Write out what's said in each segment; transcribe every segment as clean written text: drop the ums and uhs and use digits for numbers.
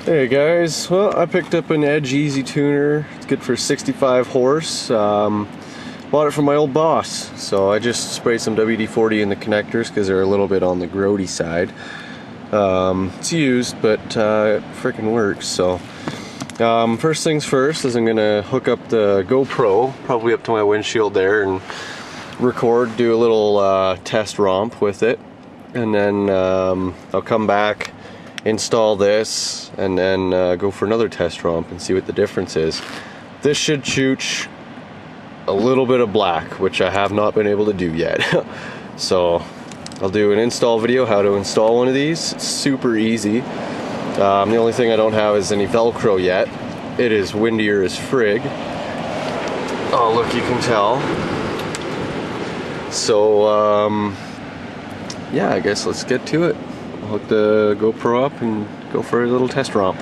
Hey guys, well, I picked up an Edge Easy Tuner. It's good for 65 horse. Bought it from my old boss, so I just sprayed some WD-40 in the connectors because they're a little bit on the grody side. It's used, but it freaking works. So first things first is I'm gonna hook up the GoPro, probably up to my windshield there, and record, do a little test romp with it, and then I'll come back, install this, and then go for another test romp and see what the difference is. This should shoot a little bit of black, which I have not been able to do yet. So I'll do an install video, how to install one of these. It's super easy. The only thing I don't have is any Velcro yet. It is windier as frig. Oh look, you can tell. So yeah, I guess let's get to it. I'll hook the GoPro up and go for a little test romp.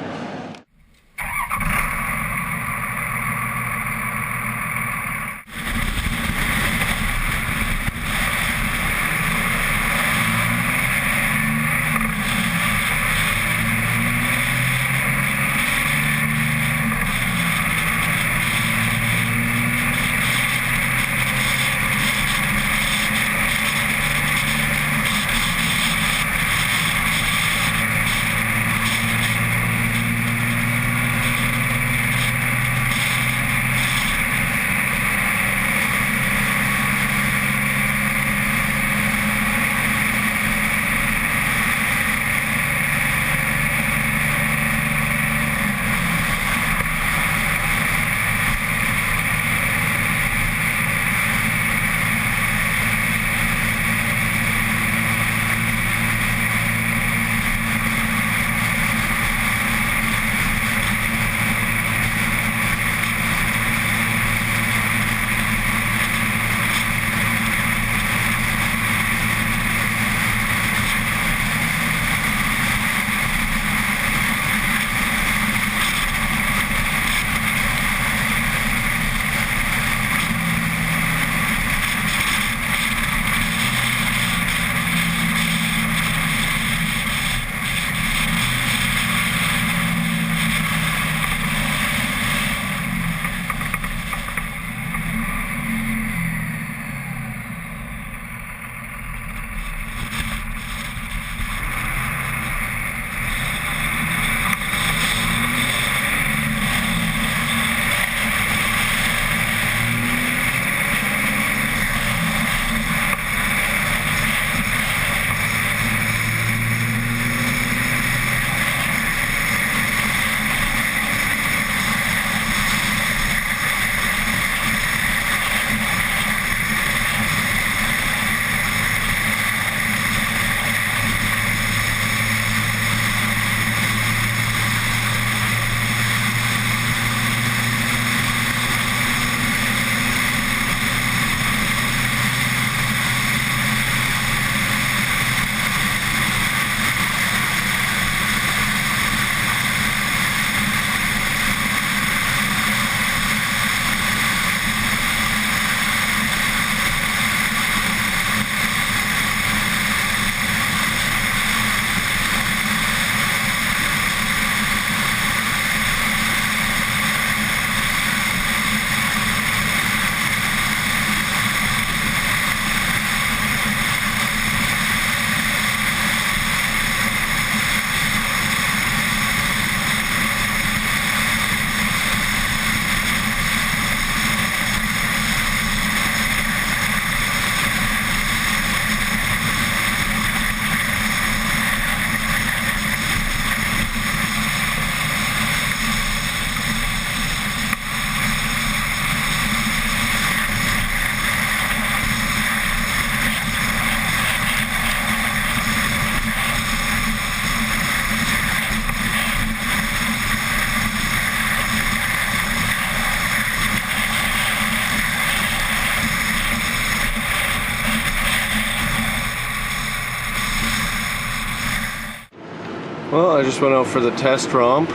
Well, I just went out for the test romp,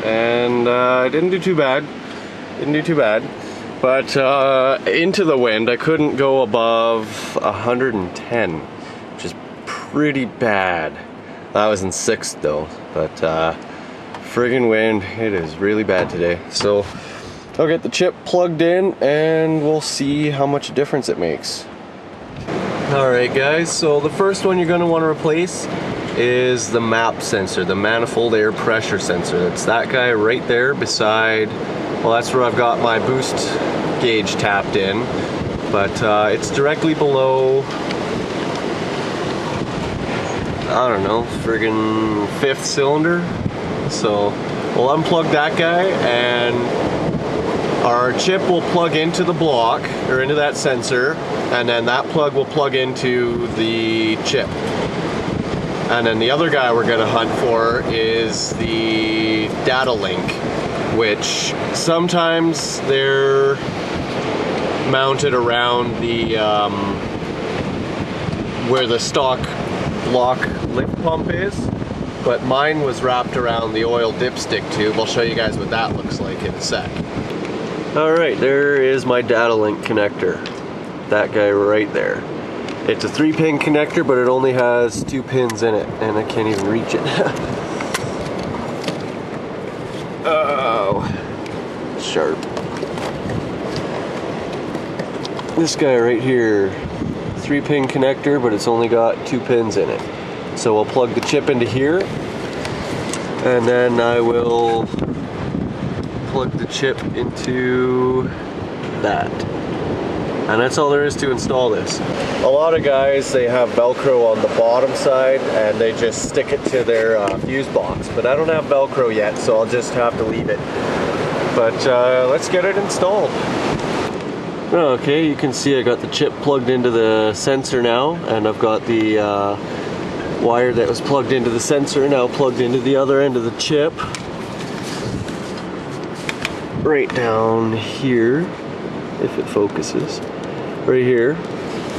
and I didn't do too bad. But into the wind, I couldn't go above 110, which is pretty bad. I was in 6th though, but friggin' wind. It is really bad today. So I'll get the chip plugged in and we'll see how much difference it makes. Alright guys, so the first one you're going to want to replace is the MAP sensor, the manifold air pressure sensor. It's that guy right there beside, well, that's where I've got my boost gauge tapped in, but it's directly below, I don't know, friggin' 5th cylinder. So we'll unplug that guy and our chip will plug into the block, or into that sensor, and then that plug will plug into the chip. And then the other guy we're gonna hunt for is the data link, which sometimes they're mounted around the where the stock block lift pump is, but mine was wrapped around the oil dipstick tube. I'll show you guys what that looks like in a sec. Alright, there is my data link connector. That guy right there. It's a 3-pin connector, but it only has 2 pins in it, and I can't even reach it. Oh, sharp. This guy right here, 3-pin connector, but it's only got 2 pins in it. So I'll plug the chip into here, and then I will plug the chip into that. And that's all there is to install this. A lot of guys, they have Velcro on the bottom side and they just stick it to their fuse box. But I don't have Velcro yet, so I'll just have to leave it. But let's get it installed. Okay, you can see I got the chip plugged into the sensor now, and I've got the wire that was plugged into the sensor now plugged into the other end of the chip. Right down here, if it focuses. Right here.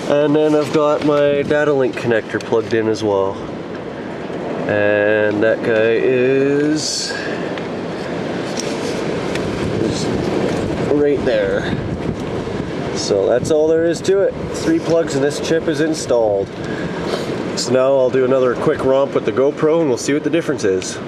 And then I've got my data link connector plugged in as well. And that guy is right there. So that's all there is to it. 3 plugs and this chip is installed. So now I'll do another quick romp with the GoPro and we'll see what the difference is.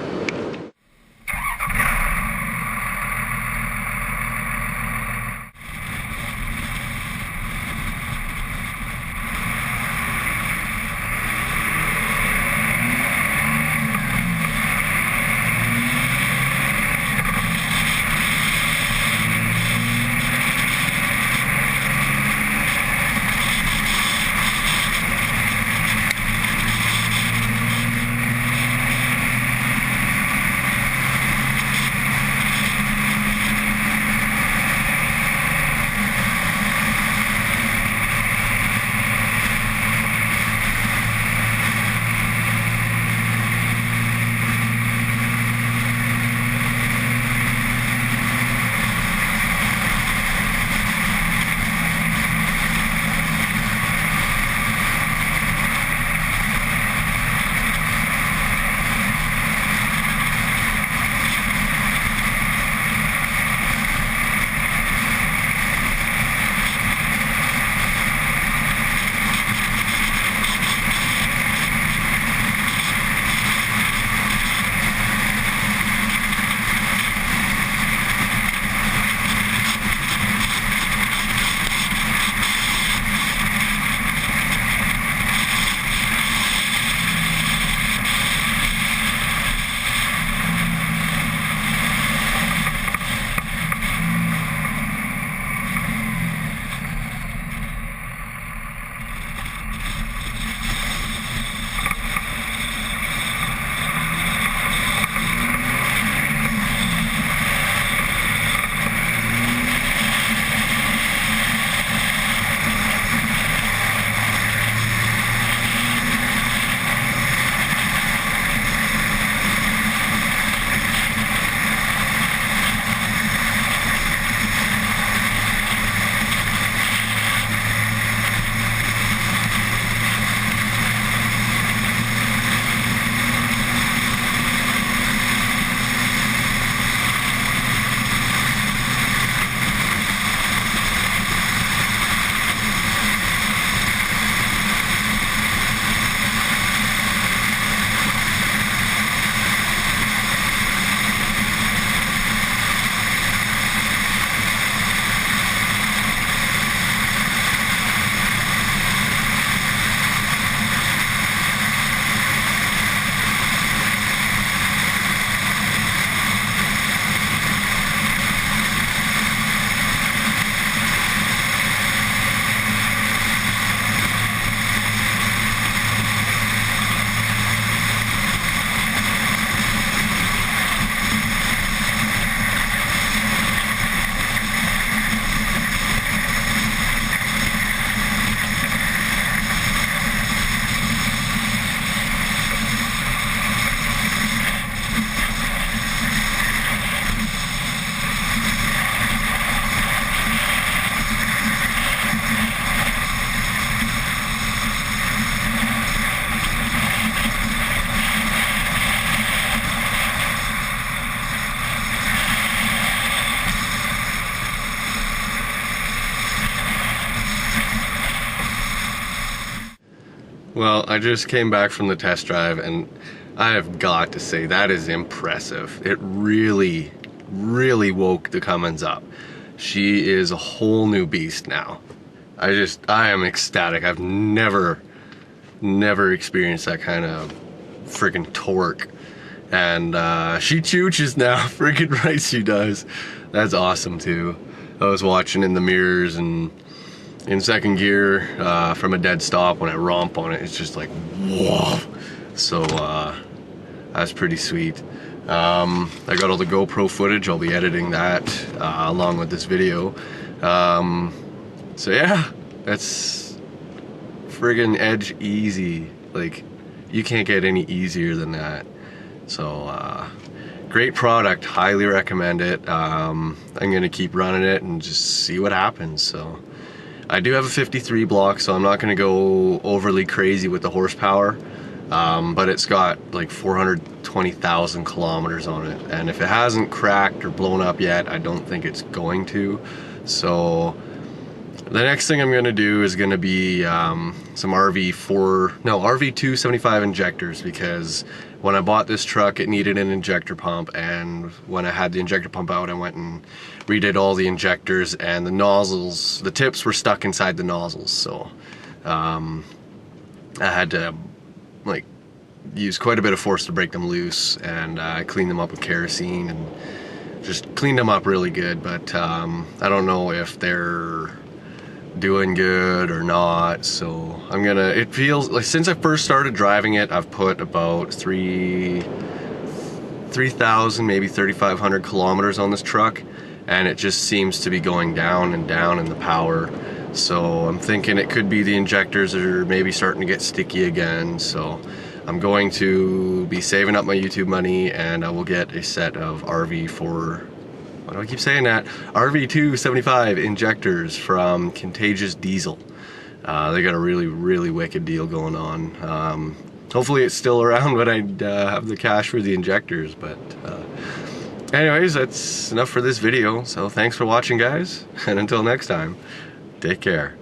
Well, I just came back from the test drive and I have got to say that is impressive. It really, really woke the Cummins up. She is a whole new beast now. I am ecstatic. I've never experienced that kind of freaking torque. And she chooches now, freaking right she does. That's awesome too. I was watching in the mirrors and in second gear from a dead stop when I romp on it, it's just like, whoa. So that's pretty sweet. I got all the GoPro footage. I'll be editing that along with this video. So yeah, that's friggin' Edge easy. Like, you can't get any easier than that. So great product, highly recommend it. I'm gonna keep running it and just see what happens. So I do have a 53 block, so I'm not gonna go overly crazy with the horsepower, but it's got like 420,000 kilometers on it, and if it hasn't cracked or blown up yet, I don't think it's going to. So the next thing I'm gonna do is gonna be some RV275 injectors, because when I bought this truck it needed an injector pump, and when I had the injector pump out I went and redid all the injectors, and the nozzles, the tips were stuck inside the nozzles, so I had to like use quite a bit of force to break them loose, and I cleaned them up with kerosene and just cleaned them up really good. But I don't know if they're doing good or not, so I'm gonna, it feels like since I first started driving it I've put about 3,000 maybe 3,500 kilometers on this truck, and it just seems to be going down and down in the power. So I'm thinking it could be the injectors are maybe starting to get sticky again. So I'm going to be saving up my YouTube money, and I will get a set of why do I keep saying that? RV275 injectors from Contagious Diesel. They got a really wicked deal going on. Hopefully it's still around when I have the cash for the injectors, but anyways, that's enough for this video. So thanks for watching, guys, and until next time, take care.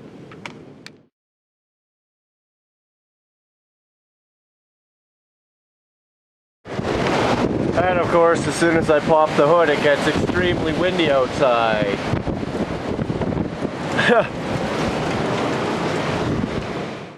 And of course, as soon as I pop the hood, it gets extremely windy outside.